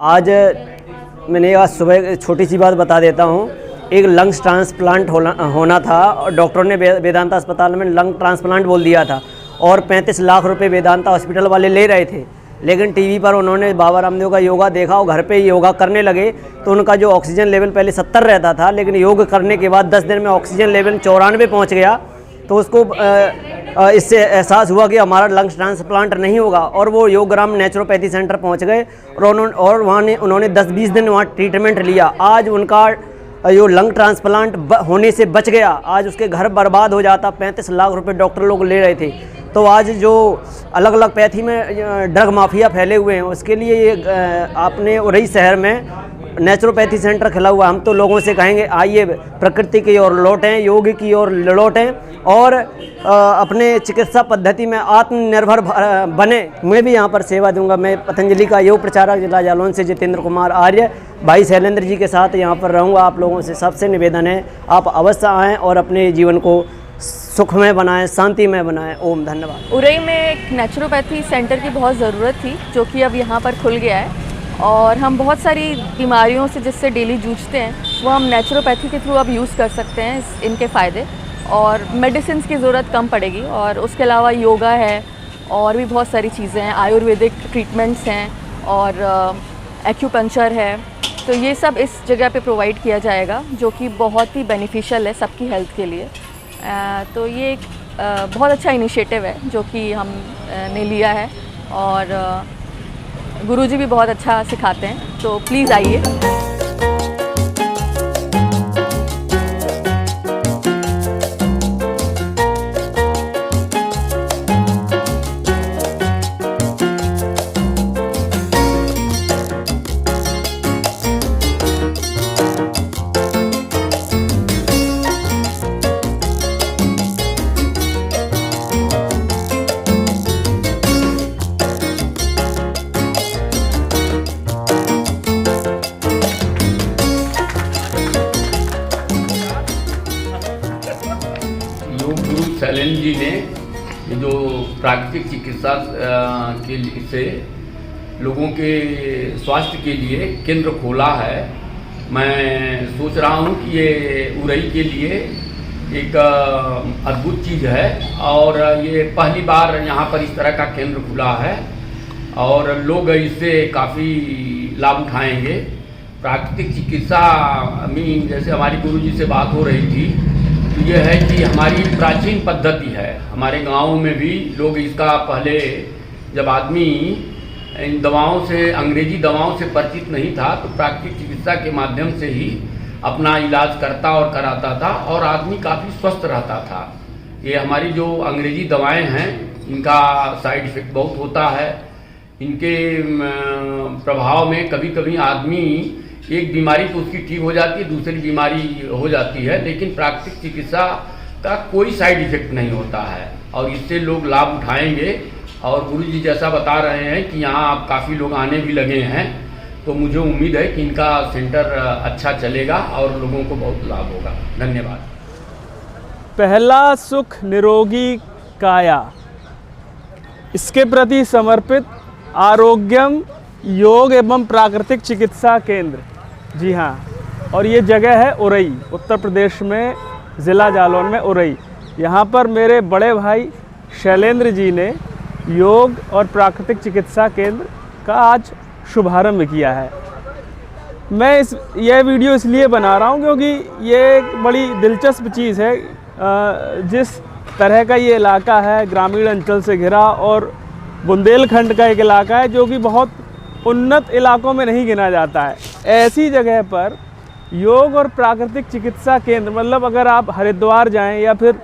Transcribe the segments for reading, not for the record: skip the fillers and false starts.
आज सुबह छोटी सी बात बता देता हूँ। एक लंग्स ट्रांसप्लांट होना था और डॉक्टरों ने वेदांता अस्पताल में लंग ट्रांसप्लांट बोल दिया था और 35 लाख रुपए वेदांता हॉस्पिटल वाले ले रहे थे। लेकिन टीवी पर उन्होंने बाबा रामदेव का योगा देखा और घर पे योगा करने लगे तो उनका जो ऑक्सीजन लेवल पहले 70 रहता था, लेकिन योग करने के बाद 10 दिन में ऑक्सीजन लेवल 94 पहुँच गया। तो उसको इससे एहसास हुआ कि हमारा लंग्स ट्रांसप्लांट नहीं होगा और वो योगग्राम नेचुरोपैथी सेंटर पहुंच गए और उन्होंने 10-20 दिन वहाँ ट्रीटमेंट लिया। आज उनका जो लंग ट्रांसप्लांट होने से बच गया, आज उसके घर बर्बाद हो जाता। 35 लाख रुपए डॉक्टर लोग ले रहे थे। तो आज जो अलग अलग पैथी में ड्रग माफिया फैले हुए हैं, उसके लिए ये आपने उरई शहर में नेचुरोपैथी सेंटर खुला हुआ। हम तो लोगों से कहेंगे आइए प्रकृति की ओर लौटें, योग की ओर लौटें और अपने चिकित्सा पद्धति में आत्मनिर्भर बने। मैं भी यहाँ पर सेवा दूंगा। मैं पतंजलि का योग प्रचारक जिला जालौन से जितेंद्र कुमार आर्य, भाई शैलेंद्र जी के साथ यहाँ पर रहूँगा। आप लोगों से सबसे निवेदन है आप अवश्य आएँ और अपने जीवन को सुखमय बनाएं, शांतिमय बनाएं। ओम धन्यवाद। उरई में एक नेचुरोपैथी सेंटर की बहुत ज़रूरत थी, जो कि अब यहाँ पर खुल गया है और हम बहुत सारी बीमारियों से जिससे डेली जूझते हैं वो हम नेचुरोपैथी के थ्रू अब यूज़ कर सकते हैं। इनके फ़ायदे और मेडिसिन की ज़रूरत कम पड़ेगी। और उसके अलावा योगा है और भी बहुत सारी चीज़ें हैं, आयुर्वेदिक ट्रीटमेंट्स हैं और एक्यूपंक्चर है। तो ये सब इस जगह पे प्रोवाइड किया जाएगा, जो कि बहुत ही बेनिफिशियल है सबकी हेल्थ के लिए। तो ये एक बहुत अच्छा इनिशिएटिव है जो कि हमने लिया है और गुरुजी भी बहुत अच्छा सिखाते हैं। तो प्लीज़ आइए। शैलेंद्र जी ने ये जो प्राकृतिक चिकित्सा के से लोगों के स्वास्थ्य के लिए केंद्र खोला है, मैं सोच रहा हूँ कि ये उरई के लिए एक अद्भुत चीज़ है और ये पहली बार यहाँ पर इस तरह का केंद्र खुला है और लोग इससे काफ़ी लाभ उठाएंगे। प्राकृतिक चिकित्सा में जैसे हमारी गुरुजी से बात हो रही थी, तो ये है कि हमारी प्राचीन पद्धति है। हमारे गाँव में भी लोग इसका पहले जब आदमी इन दवाओं से, अंग्रेजी दवाओं से परिचित नहीं था, तो प्राकृतिक चिकित्सा के माध्यम से ही अपना इलाज करता और कराता था और आदमी काफ़ी स्वस्थ रहता था। ये हमारी जो अंग्रेजी दवाएं हैं, इनका साइड इफ़ेक्ट बहुत होता है। इनके प्रभाव में कभी कभी आदमी एक बीमारी तो उसकी ठीक हो जाती है, दूसरी बीमारी हो जाती है, लेकिन प्राकृतिक चिकित्सा का कोई साइड इफेक्ट नहीं होता है और इससे लोग लाभ उठाएंगे। और गुरुजी जैसा बता रहे हैं कि यहाँ आप काफ़ी लोग आने भी लगे हैं, तो मुझे उम्मीद है कि इनका सेंटर अच्छा चलेगा और लोगों को बहुत लाभ होगा। धन्यवाद। पहला सुख निरोगी काया, इसके प्रति समर्पित आरोग्यम योग एवं प्राकृतिक चिकित्सा केंद्र। जी हाँ, और ये जगह है उरई, उत्तर प्रदेश में ज़िला जालौन में उरई। यहाँ पर मेरे बड़े भाई शैलेंद्र जी ने योग और प्राकृतिक चिकित्सा केंद्र का आज शुभारंभ किया है। मैं यह वीडियो इसलिए बना रहा हूँ क्योंकि ये एक बड़ी दिलचस्प चीज़ है। जिस तरह का ये इलाका है, ग्रामीण अंचल से घिरा और बुंदेलखंड का एक इलाका है जो कि बहुत उन्नत इलाकों में नहीं गिना जाता है। ऐसी जगह पर योग और प्राकृतिक चिकित्सा केंद्र, मतलब अगर आप हरिद्वार जाएं या फिर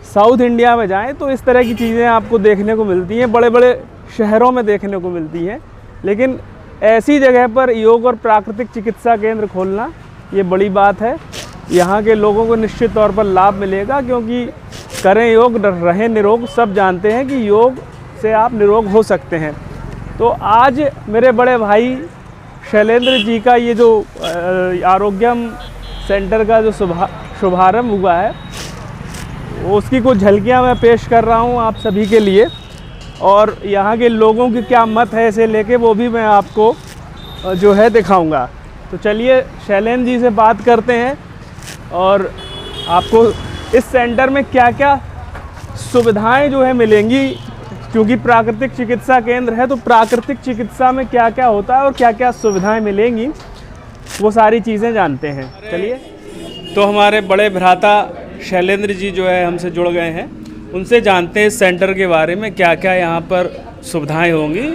साउथ इंडिया में जाएं तो इस तरह की चीज़ें आपको देखने को मिलती हैं, बड़े बड़े शहरों में देखने को मिलती हैं। लेकिन ऐसी जगह पर योग और प्राकृतिक चिकित्सा केंद्र खोलना ये बड़ी बात है। यहाँ के लोगों को निश्चित तौर पर लाभ मिलेगा, क्योंकि करें योग रहें निरोग। सब जानते हैं कि योग से आप निरोग हो सकते हैं। तो आज मेरे बड़े भाई शैलेंद्र जी का ये जो आरोग्यम सेंटर का जो शुभारंभ हुआ है, उसकी कुछ झलकियां मैं पेश कर रहा हूं आप सभी के लिए। और यहाँ के लोगों की क्या मत है इसे लेके, वो भी मैं आपको जो है दिखाऊंगा। तो चलिए शैलेंद्र जी से बात करते हैं और आपको इस सेंटर में क्या क्या सुविधाएं जो है मिलेंगी, क्योंकि प्राकृतिक चिकित्सा केंद्र है तो प्राकृतिक चिकित्सा में क्या क्या होता है और क्या क्या सुविधाएं मिलेंगी वो सारी चीज़ें जानते हैं। चलिए, तो हमारे बड़े भ्राता शैलेंद्र जी जो है हमसे जुड़ गए हैं, उनसे जानते हैं इस सेंटर के बारे में क्या क्या यहाँ पर सुविधाएं होंगी।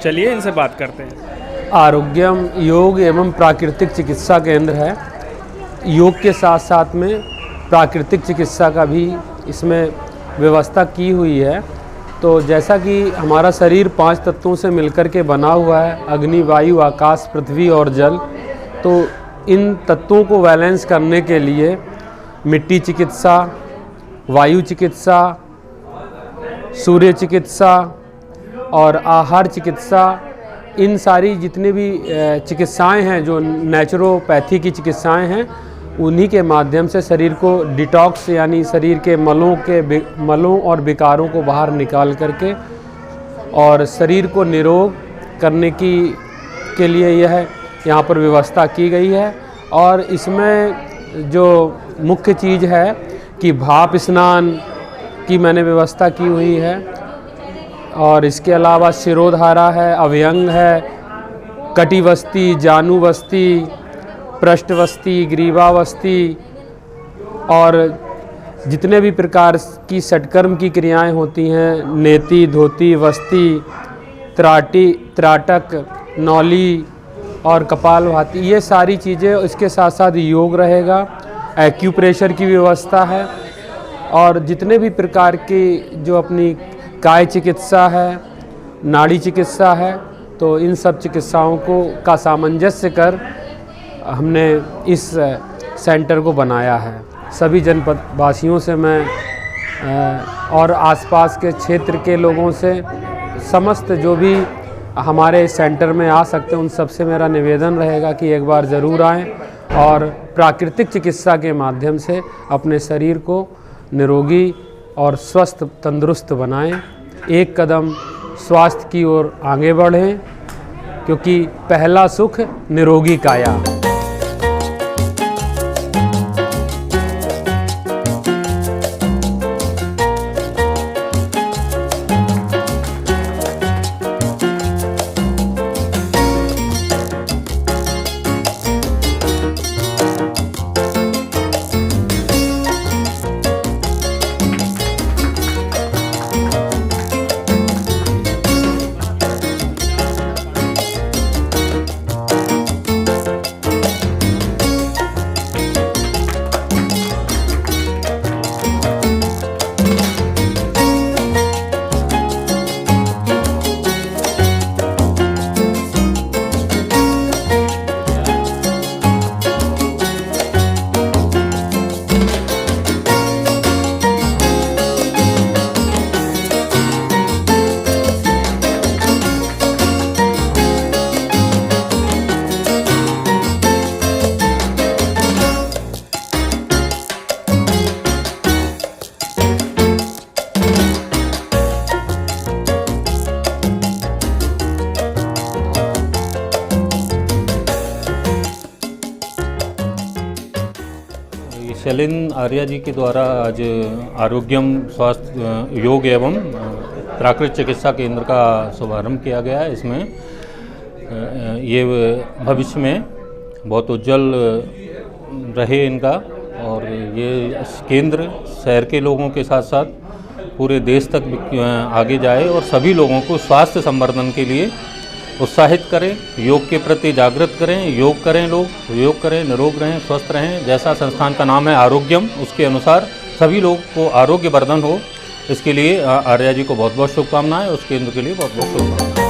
चलिए इनसे बात करते हैं। आरोग्यम योग एवं प्राकृतिक चिकित्सा केंद्र है। योग के साथ साथ में प्राकृतिक चिकित्सा का भी इसमें व्यवस्था की हुई है। तो जैसा कि हमारा शरीर 5 तत्वों से मिलकर के बना हुआ है, अग्नि, वायु, आकाश, पृथ्वी और जल, तो इन तत्वों को बैलेंस करने के लिए मिट्टी चिकित्सा, वायु चिकित्सा, सूर्य चिकित्सा और आहार चिकित्सा, इन सारी जितने भी चिकित्साएं हैं जो नेचुरोपैथी की चिकित्साएं हैं, उन्हीं के माध्यम से शरीर को डिटॉक्स यानी शरीर के मलों और विकारों को बाहर निकाल करके और शरीर को निरोग करने के लिए यह यहाँ पर व्यवस्था की गई है। और इसमें जो मुख्य चीज़ है कि भाप स्नान की मैंने व्यवस्था की हुई है और इसके अलावा शिरोधारा है, अभ्यंग है, कटिवस्ती, जानुवस्ती, पृष्ठवस्ती, ग्रीवावस्ती और जितने भी प्रकार की षटकर्म की क्रियाएं होती हैं, नेति, धोती, वस्ती, त्राटक, नौली और कपालभाति, ये सारी चीज़ें। इसके साथ साथ योग रहेगा, एक्यूप्रेशर की व्यवस्था है और जितने भी प्रकार की जो अपनी काय चिकित्सा है, नाड़ी चिकित्सा है, तो इन सब चिकित्साओं का सामंजस्य कर हमने इस सेंटर को बनाया है। सभी जनपद वासियों से मैं और आसपास के क्षेत्र के लोगों से, समस्त जो भी हमारे सेंटर में आ सकते हैं, उन सब से मेरा निवेदन रहेगा कि एक बार ज़रूर आएं और प्राकृतिक चिकित्सा के माध्यम से अपने शरीर को निरोगी और स्वस्थ तंदुरुस्त बनाएं। एक कदम स्वास्थ्य की ओर आगे बढ़ें, क्योंकि पहला सुख निरोगी काया। शैलेंद्र आर्या जी के द्वारा आज आरोग्यम स्वास्थ्य योग एवं प्राकृतिक चिकित्सा केंद्र का शुभारंभ किया गया है। इसमें ये भविष्य में बहुत उज्जवल रहे इनका, और ये केंद्र शहर के लोगों के साथ साथ पूरे देश तक आगे जाए और सभी लोगों को स्वास्थ्य संवर्धन के लिए उत्साहित करें, योग के प्रति जागृत करें। योग करें, लोग योग करें, निरोग रहें, स्वस्थ रहें। जैसा संस्थान का नाम है आरोग्यम, उसके अनुसार सभी लोग को आरोग्य वर्धन हो, इसके लिए आर्या जी को बहुत बहुत शुभकामनाएं, उस केंद्र के लिए बहुत बहुत शुभकामनाएं।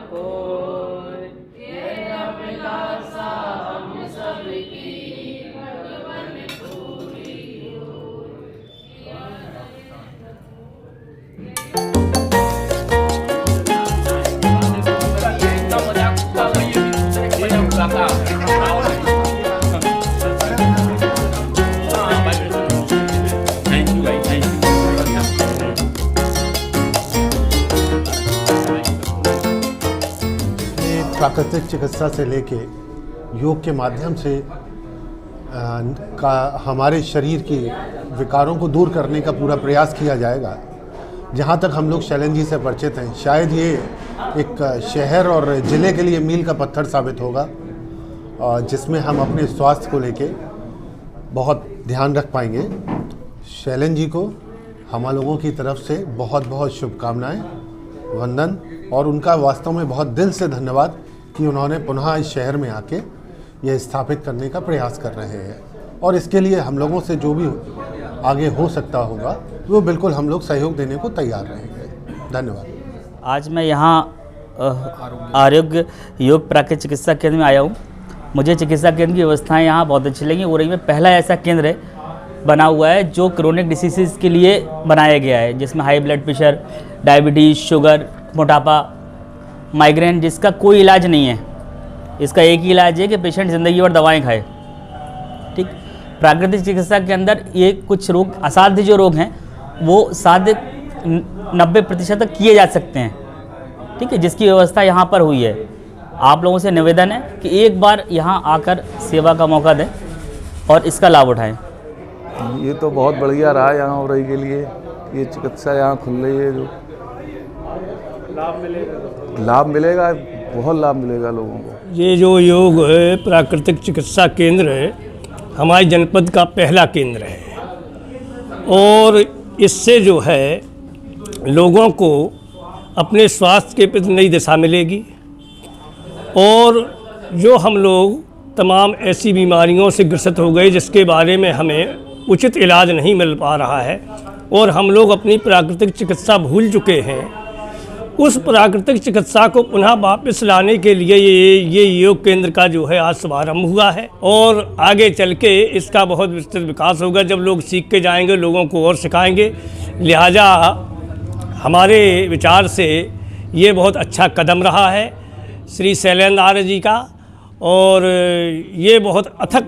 कोई, ये अभिलाषा हम सबकी भगवन पूरी प्राकृतिक चिकित्सा से लेके योग के माध्यम से हमारे शरीर की विकारों को दूर करने का पूरा प्रयास किया जाएगा। जहाँ तक हम लोग शैलेंद्र जी से परिचित हैं, शायद ये एक शहर और ज़िले के लिए मील का पत्थर साबित होगा, जिसमें हम अपने स्वास्थ्य को लेके बहुत ध्यान रख पाएंगे। शैलेंद्र जी को हम लोगों की तरफ से बहुत बहुत शुभकामनाएं, वंदन, और उनका वास्तव में बहुत दिल से धन्यवाद कि उन्होंने पुनः इस शहर में आके यह स्थापित करने का प्रयास कर रहे हैं। और इसके लिए हम लोगों से जो भी आगे हो सकता होगा वो बिल्कुल हम लोग सहयोग देने को तैयार रहेंगे। धन्यवाद। आज मैं यहाँ आरोग्य योग प्राकृतिक चिकित्सा केंद्र में आया हूँ। मुझे चिकित्सा केंद्र की व्यवस्थाएं यहाँ बहुत अच्छी लगी। उरई में पहला ऐसा केंद्र बना हुआ है जो क्रोनिक डिसीज़ के लिए बनाया गया है, जिसमें high blood pressure, diabetes, sugar, मोटापा, माइग्रेन, जिसका कोई इलाज नहीं है। इसका एक ही इलाज है कि पेशेंट ज़िंदगी भर दवाएं खाए। ठीक, प्राकृतिक चिकित्सा के अंदर ये कुछ रोग, असाध्य जो रोग हैं, वो साध्य 90% तक किए जा सकते हैं। ठीक है, जिसकी व्यवस्था यहाँ पर हुई है। आप लोगों से निवेदन है कि एक बार यहाँ आकर सेवा का मौका दें और इसका लाभ उठाएं। ये तो बहुत बढ़िया रहा यहाँ उरई के लिए, ये चिकित्सा यहाँ खुल रही है। जो लाभ मिलेगा, बहुत लाभ मिलेगा लोगों को। ये जो योग है प्राकृतिक चिकित्सा केंद्र है, हमारे जनपद का पहला केंद्र है और इससे जो है लोगों को अपने स्वास्थ्य के प्रति नई दिशा मिलेगी। और जो हम लोग तमाम ऐसी बीमारियों से ग्रसित हो गए जिसके बारे में हमें उचित इलाज नहीं मिल पा रहा है और हम लोग अपनी प्राकृतिक चिकित्सा भूल चुके हैं, उस प्राकृतिक चिकित्सा को पुनः वापस लाने के लिए ये योग केंद्र का जो है आज शुभारंभ हुआ है। और आगे चल के इसका बहुत विस्तृत विकास होगा जब लोग सीख के जाएंगे, लोगों को और सिखाएंगे। लिहाजा हमारे विचार से ये बहुत अच्छा कदम रहा है श्री शैलेंद्र आर्य जी का, और ये बहुत अथक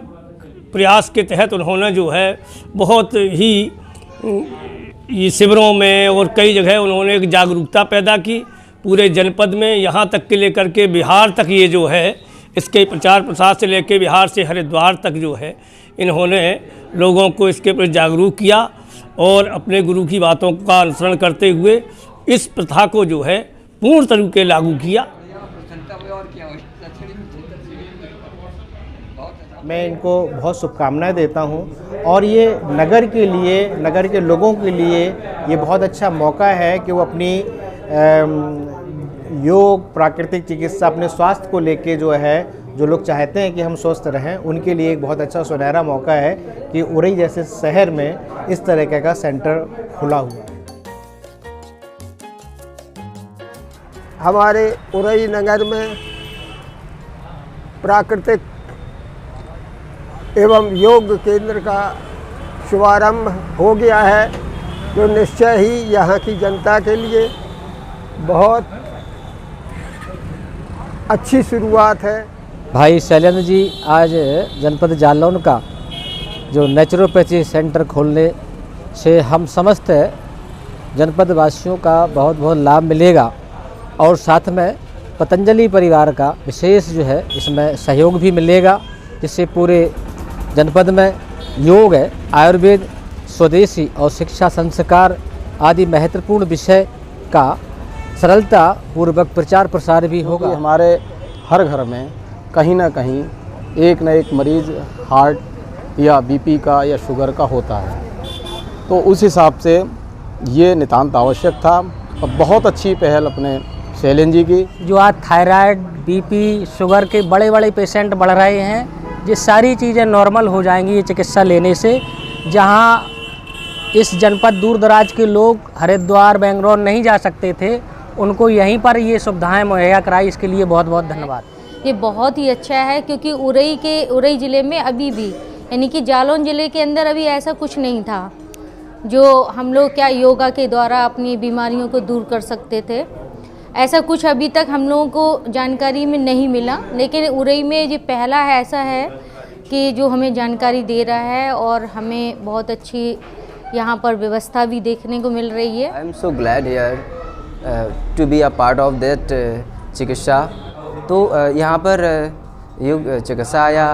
प्रयास के तहत उन्होंने जो है बहुत ही ये शिविरों में और कई जगह उन्होंने एक जागरूकता पैदा की पूरे जनपद में, यहाँ तक के लेकर के बिहार तक ये जो है इसके प्रचार प्रसार से लेकर बिहार से हरिद्वार तक जो है इन्होंने लोगों को इसके प्रति जागरूक किया और अपने गुरु की बातों का अनुसरण करते हुए इस प्रथा को जो है पूर्ण तरीके लागू किया। मैं इनको बहुत शुभकामनाएं देता हूं और ये नगर के लिए, नगर के लोगों के लिए ये बहुत अच्छा मौका है कि वो अपनी योग प्राकृतिक चिकित्सा अपने स्वास्थ्य को लेके जो है, जो लोग चाहते हैं कि हम स्वस्थ रहें, उनके लिए एक बहुत अच्छा सुनहरा मौका है कि उरई जैसे शहर में इस तरह का सेंटर खुला हुआ है। हमारे उरई नगर में प्राकृतिक एवं योग केंद्र का शुभारंभ हो गया है, जो निश्चय ही यहाँ की जनता के लिए बहुत अच्छी शुरुआत है। भाई शैलेंद्र जी आज जनपद जालौन का जो नेचुरोपैथी सेंटर खोलने से हम समस्त जनपद वासियों का बहुत बहुत लाभ मिलेगा और साथ में पतंजलि परिवार का विशेष जो है इसमें सहयोग भी मिलेगा, जिससे पूरे जनपद में योग है, आयुर्वेद, स्वदेशी और शिक्षा संस्कार आदि महत्वपूर्ण विषय का सरलता पूर्वक प्रचार प्रसार भी होगा। हमारे हर घर में कहीं ना कहीं एक न एक मरीज़ हार्ट या बीपी का या शुगर का होता है, तो उस हिसाब से ये नितांत आवश्यक था। और बहुत अच्छी पहल अपने शैलेंद्र जी की। जो आज थायराइड, बीपी, शुगर के बड़े बड़े पेशेंट बढ़ रहे हैं, ये सारी चीज़ें नॉर्मल हो जाएंगी ये चिकित्सा लेने से। जहां इस जनपद दूर दराज के लोग हरिद्वार, बेंगलोर नहीं जा सकते थे, उनको यहीं पर ये सुविधाएं मुहैया कराई, इसके लिए बहुत बहुत धन्यवाद। ये बहुत ही अच्छा है क्योंकि उरई ज़िले में अभी भी यानी कि जालौन ज़िले के अंदर अभी ऐसा कुछ नहीं था जो हम लोग क्या योगा के द्वारा अपनी बीमारियों को दूर कर सकते थे। ऐसा कुछ अभी तक हम लोगों को जानकारी में नहीं मिला, लेकिन उरई में ये पहला है ऐसा है कि जो हमें जानकारी दे रहा है और हमें बहुत अच्छी यहाँ पर व्यवस्था भी देखने को मिल रही है। I am so glad here to be a part of that चिकित्सा। तो यहाँ पर योग चिकित्सा या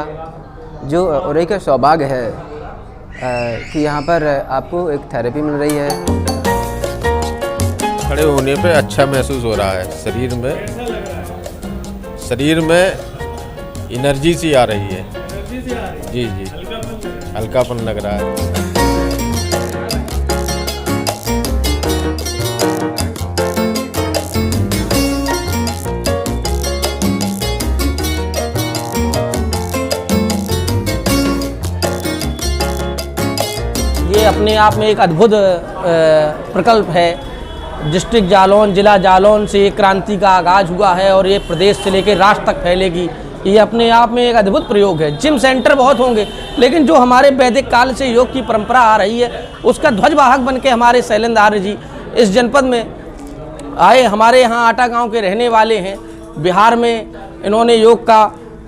जो उरई का सौभाग्य है कि यहाँ पर आपको एक थेरेपी मिल रही है। खड़े होने पे अच्छा महसूस हो रहा है, शरीर में एनर्जी सी आ रही है। जी जी, हल्कापन लग रहा है। ये अपने आप में एक अद्भुत प्रकल्प है। डिस्ट्रिक्ट जालौन, जिला जालौन से एक क्रांति का आगाज़ हुआ है और ये प्रदेश से लेकर राष्ट्र तक फैलेगी। ये अपने आप में एक अद्भुत प्रयोग है। जिम सेंटर बहुत होंगे, लेकिन जो हमारे वैदिक काल से योग की परंपरा आ रही है उसका ध्वजवाहक बन के हमारे शैलेंद्र आर्य जी इस जनपद में आए। हमारे यहाँ आटा गांव के रहने वाले हैं। बिहार में इन्होंने योग का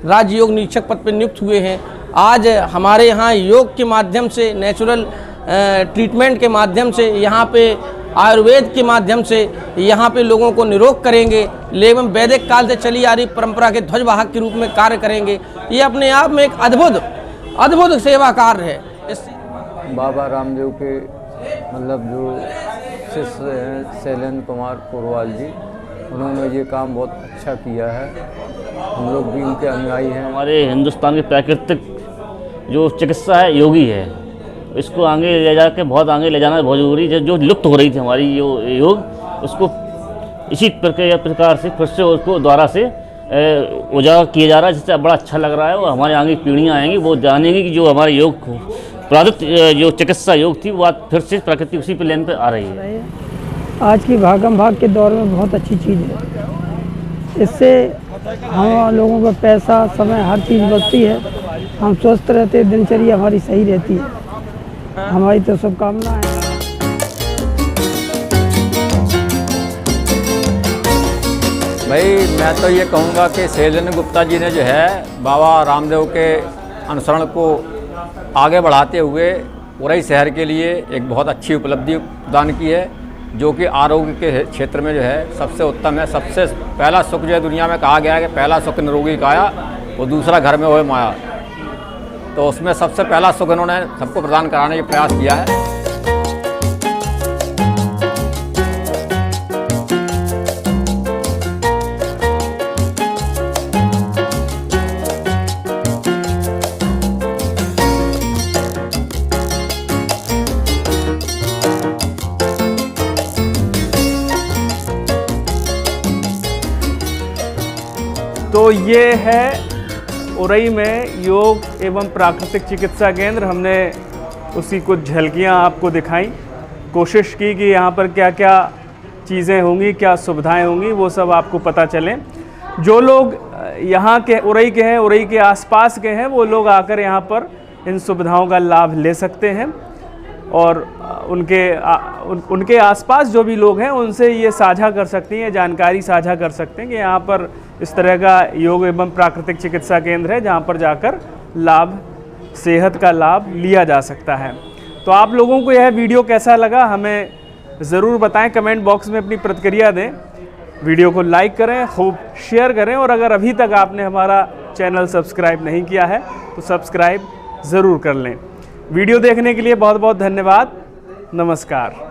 राज्य योग निरीक्षक पद पर नियुक्त हुए हैं। आज हमारे यहाँ योग के माध्यम से, नेचुरल ट्रीटमेंट के माध्यम से, यहाँ पे आयुर्वेद के माध्यम से यहाँ पे लोगों को निरोग करेंगे, लेकिन वैदिक काल से चली आ रही परंपरा के ध्वजवाहक के रूप में कार्य करेंगे। ये अपने आप में एक अद्भुत सेवा कार्य है। इस बाबा रामदेव के मतलब जो शिष्य हैं शैलेंद्र कुमार पुरवाल जी, उन्होंने ये काम बहुत अच्छा किया है। हम लोग भी उनके अनुयायी हैं। हमारे हिंदुस्तान की प्राकृतिक जो चिकित्सा है योगी है, इसको आगे ले जाके बहुत आगे ले जाना बहुत ज़रूरी है। जो लुप्त हो रही थी हमारी योग, उसको इसी प्रकार से फिर से उसको द्वारा से उजागर किया जा रहा है, जिससे बड़ा अच्छा लग रहा है। और हमारे आगे पीढ़ियाँ आएंगी, वो जानेंगी कि जो हमारे योग प्राकृतिक जो चिकित्सा योग थी वो आज फिर से प्राकृतिक उसी प्लेन पर आ रही है। आज की भागम भाग के दौर में बहुत अच्छी चीज़ है। इससे हम लोगों को पैसा, समय, हर चीज़ बचती है। हम स्वस्थ रहते, दिनचर्या हमारी सही रहती है। हमारी तो शुभकामना है। भाई मैं तो ये कहूँगा कि शैलेंद्र गुप्ता जी ने जो है बाबा रामदेव के अनुसरण को आगे बढ़ाते हुए उरई शहर के लिए एक बहुत अच्छी उपलब्धि प्रदान की है, जो कि आरोग्य के क्षेत्र में जो है सबसे उत्तम है। सबसे पहला सुख जो है दुनिया में कहा गया है कि पहला सुख निरोगी काया, वो दूसरा घर में होए माया। तो उसमें सबसे पहला सुख इन्होंने सबको प्रदान कराने का प्रयास किया है। तो ये है उरई में योग एवं प्राकृतिक चिकित्सा केंद्र। हमने उसी कुछ झलकियाँ आपको दिखाई, कोशिश की कि यहाँ पर क्या क्या चीज़ें होंगी, क्या सुविधाएं होंगी, वो सब आपको पता चलें। जो लोग यहाँ के उरई के हैं, उरई के आसपास के हैं, वो लोग आकर यहाँ पर इन सुविधाओं का लाभ ले सकते हैं। और उनके आसपास जो भी लोग हैं उनसे ये साझा कर सकती हैं, जानकारी साझा कर सकते हैं कि यहाँ पर इस तरह का योग एवं प्राकृतिक चिकित्सा केंद्र है जहाँ पर जाकर सेहत का लाभ लिया जा सकता है। तो आप लोगों को यह वीडियो कैसा लगा हमें ज़रूर बताएं, कमेंट बॉक्स में अपनी प्रतिक्रिया दें। वीडियो को लाइक करें, खूब शेयर करें, और अगर अभी तक आपने हमारा चैनल सब्सक्राइब नहीं किया है तो सब्सक्राइब ज़रूर कर लें। वीडियो देखने के लिए बहुत बहुत धन्यवाद। नमस्कार।